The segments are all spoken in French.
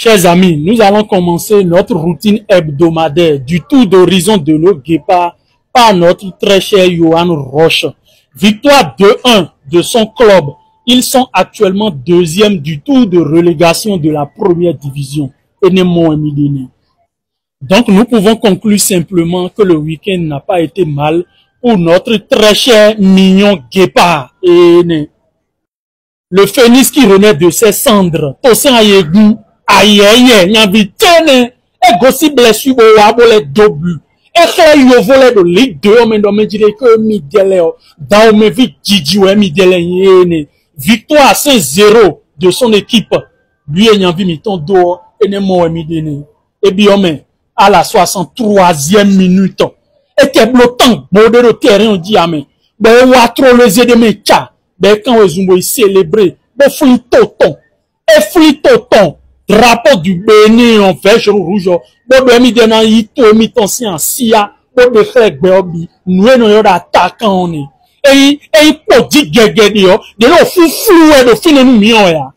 Chers amis, nous allons commencer notre routine hebdomadaire du tour d'horizon de nos guépards par notre très cher Johan Roche. Victoire 2-1 de son club. Ils sont actuellement deuxième du tour de relégation de la première division. Donc nous pouvons conclure simplement que le week-end n'a pas été mal pour notre très cher mignon guépard. Le phénix qui renaît de ses cendres. Tosin Ayegou. Aïe, n'yavi tene, et gossi blessure au wabole dobu. Et que yo volé de Ligue 2, mais me dire que mi délé, dans me vit Gigi, mi délé yene. Victoire 5-0 de son équipe. Lui, et n'yavi mi ton do, et ne mo mi dene. Et bien, à la 63e minute, et te bloquant, bordé de terrain, on dit, amen. Ben, ou a trop les aider mes tcha. Ben, quand on zumbo célébrer, ben, fouille toton. Et fouille toton. Drapeau du Bénin en vert, jaune, rouge. Bobe mi dena yito mi tonsi en sia. Bobe frek beobi. Nous no yo d'attaquant on est. Et po di gegedi yo. De lo fou de fine nous mion ya.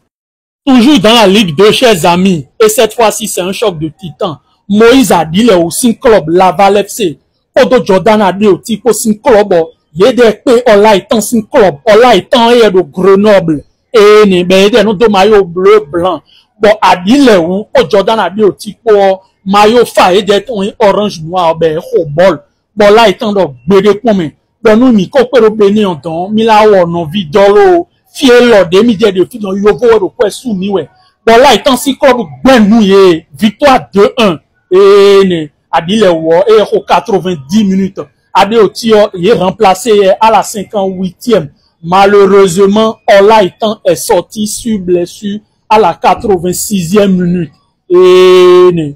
Toujours dans la Ligue 2, chers amis. Et cette fois-ci, c'est un choc de titan. Moïse a dit le aussi club Laval FC. Kodo Jordan a dit au type sin club. Yede pe ola étant sin club. Ola étant de Grenoble. Et ne be no do maillot bleu blanc. Bon, a dit le ou, Jordan a dit au type, maillot faé d'être orange noir, ben, au bol. Bon, là, étant donc, bédé comme, bon, nous, mi, kopero béni en don, mi la ou, non, vidolo, fiel, demi, de fi, non, yovo, de quoi, soumis, ouais. Bon, là, étant si, club, ben, nous, victoire 2-1, et, ne, a dit le ou, et, au 90 minutes, a dit au tio, il est remplacé, à la 58e. Malheureusement, Ola étant est sorti sur blessure, à la 86e minute. Et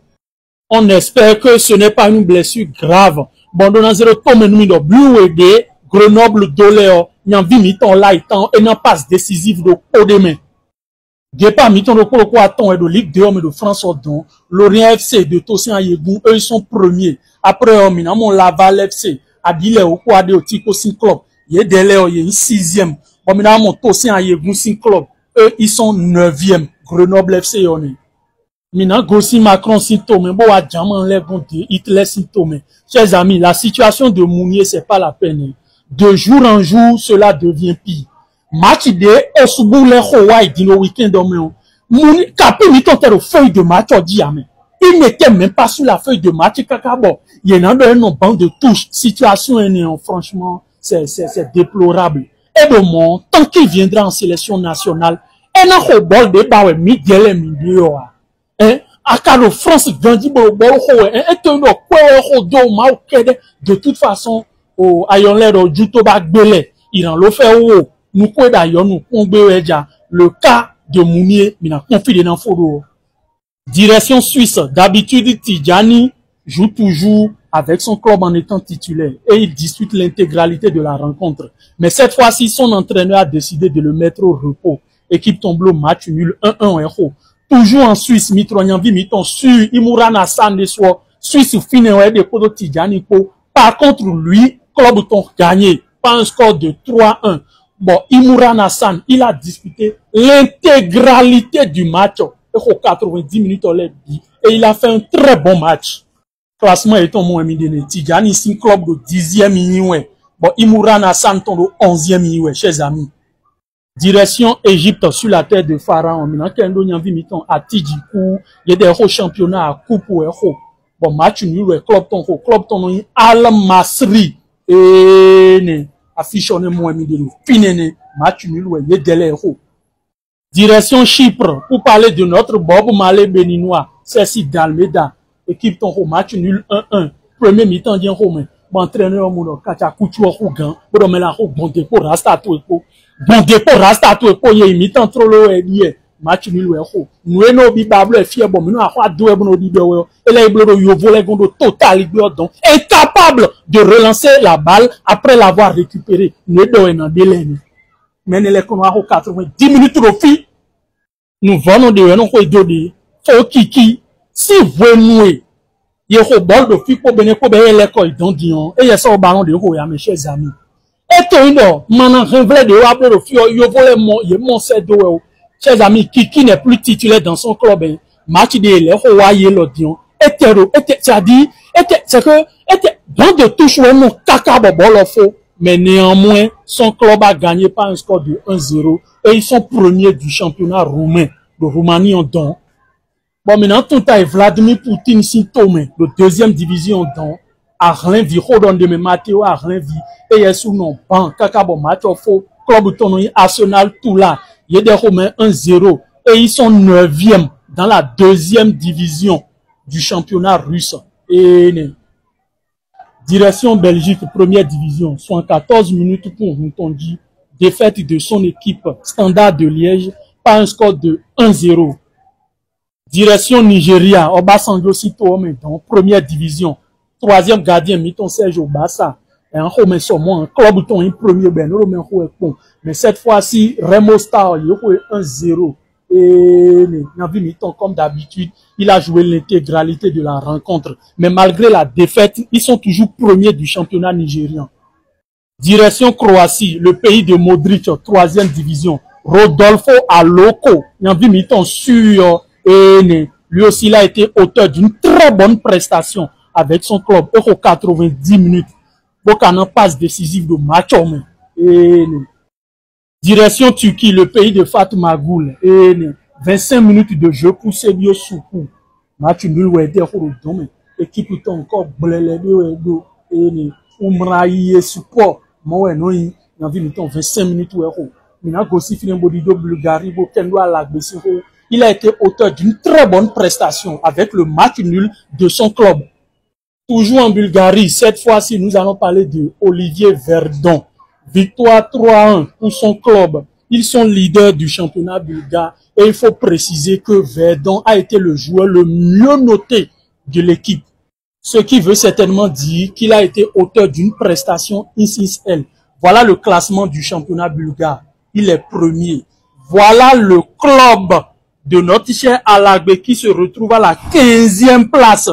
on espère que ce n'est pas une blessure grave. Bon, dans 0 tome nous de Blue Grenoble Doléo, n'envie miton là étant et n'en passe décisive de haut demain. Guépa miton de Colocoaton et de Ligue 2 hommes de France Ordon, Lorient FC de Tosin Ayegou, eux ils sont premiers. Après, mon Laval FC, a dit les au quoi de Tico Sin Club, il y a des Léo, il y a une 6e. Bon, mon Tosin Ayegou Sin Club. Eux, ils sont 9e. Grenoble FC, on est. Maintenant, Gossi Macron, symptôme. Bon, à Djaman, les bontés, Hitler, symptôme. Chers amis, la situation de Mounier, c'est pas la peine. De jour en jour, cela devient pire. Match de, Osubou, les Hawaii, dino week-end, Mounier, Kapi, miton, t'es feuille de match, on dit, amen. Il n'était même pas sur la feuille de match, kakabo. Il y en a un banc de touches. Situation, franchement, c'est déplorable. Et de mon, tant qu'il viendra en sélection nationale, et n'a pas bol de bawe miguel midio hein akado France grandi bol ho et to no kwe ho do ma okede de toute façon au ayon le do juto ba gbele iran lo fait wo nous kwe da yo nous pongbe eja le cas de Mounier mina confie dans fodo. Direction Suisse, d'habitude Tidjani joue toujours avec son club en étant titulaire et il dispute l'intégralité de la rencontre. Mais cette fois-ci, son entraîneur a décidé de le mettre au repos. Équipe Tomblo, match nul 1-1 héros. Toujours en Suisse, Mitronyanvi, Miton sur Imurana Sandeswo, Suisse Finéo de Kodo Tidjani. Par contre, lui, club ton gagné, pas un score de 3-1. Bon, Imurana San, il a disputé l'intégralité du match. 90 minutes et il a fait un très bon match. Classement étant mon ami de Tidjani, c'est un club de 10e inoué. Bon, Imurana Santon de 11e inoué, chers amis. Direction Égypte sur la terre de Pharaon. Maintenant, Kendo Nyanvi miton à Tidjikou, il y a des hauts championnats à Coupe ou héros. Bon, match nul, club ton Al Masri. Et, affichonné mon ami de Finene, match nul, il y a des héros. Direction Chypre, pour parler de notre Bob Malé béninois, c'est d'Almeida. Équipe ton match nul 1-1. Premier mi-temps d'yen Romain. Bon entraîneur mon kacha couture rougan. Bon mais la bon dépôt rasta tout epo. Bon dépôt rasta tout epo yé mi-temps trop lo lié. Match nul we ho. Nous no bi bable fier bon nous a deux bon di bewe. Et là il bloque yo volé gondo total donc incapable de relancer la balle après l'avoir récupéré. Nous do en délai. Mais les qu'on a 90 minutes de fi. Nous venons de non ko dodi. Faut kiki. Si vous nouez, il y a un bol de fi pour bénéficer de l'école d'Ondion et il y a ça au ballon de Roya, mes chers amis. Et tout le monde, maintenant, révélé de appeler le fi, il volé mon, il mon d'eau. Chers amis, qui n'est plus titulaire dans son club, match de l'Eroaye l'Odion, c'est-à-dire, c'est que, dans de touche, mon caca faux, mais néanmoins, son club a gagné par un score de 1-0 et ils sont premiers du championnat roumain, de Roumanie en don. Bon, maintenant, tout à Vladimir Poutine, ici, Tomé, de deuxième division don, Arlen vi, Rodon de Matteo, Arlen vi, et il y a sous non, ban, caca bon match, faux, club tournoi, Arsenal, tout là, il y a des Romains 1-0 et ils sont 9e dans la deuxième division du championnat russe. Et direction Belgique, première division, 14 minutes pour Routondi, défaite de son équipe Standard de Liège par un score de 1-0. Direction Nigeria, Obasanjo Sito, dans première division, troisième gardien, Miton Serge Obasa, et en Romain Somon, un club ton premier, ben, Romain Rouepon. Mais cette fois-ci, Remo Star, il y a 1-0. Et Navi Miton, comme d'habitude, il a joué l'intégralité de la rencontre. Mais malgré la défaite, ils sont toujours premiers du championnat nigérian. Direction Croatie, le pays de Modric, troisième division. Rodolfo Aloko, Navi Miton sur lui aussi, il a été auteur d'une très bonne prestation avec son club. Euro 90 minutes. Bokanan passe décisive de match. Direction Turquie, le pays de Fatma Goul. 25 minutes de jeu pour Sebio Soukou. Match nul ou aider pour le domaine. Équipe ton encore blélé de Umraïe support. Moi, non, il y a 25 minutes ou héros. Maintenant, Gossi Filembo Bulgarie, Bokendo à la il a été auteur d'une très bonne prestation avec le match nul de son club. Toujours en Bulgarie, cette fois-ci, nous allons parler de Olivier Verdon. Victoire 3-1 pour son club. Ils sont leaders du championnat bulgare et il faut préciser que Verdon a été le joueur le mieux noté de l'équipe. Ce qui veut certainement dire qu'il a été auteur d'une prestation XXL. Voilà le classement du championnat bulgare. Il est premier. Voilà le club de notre cher Alagbe qui se retrouve à la 15e place.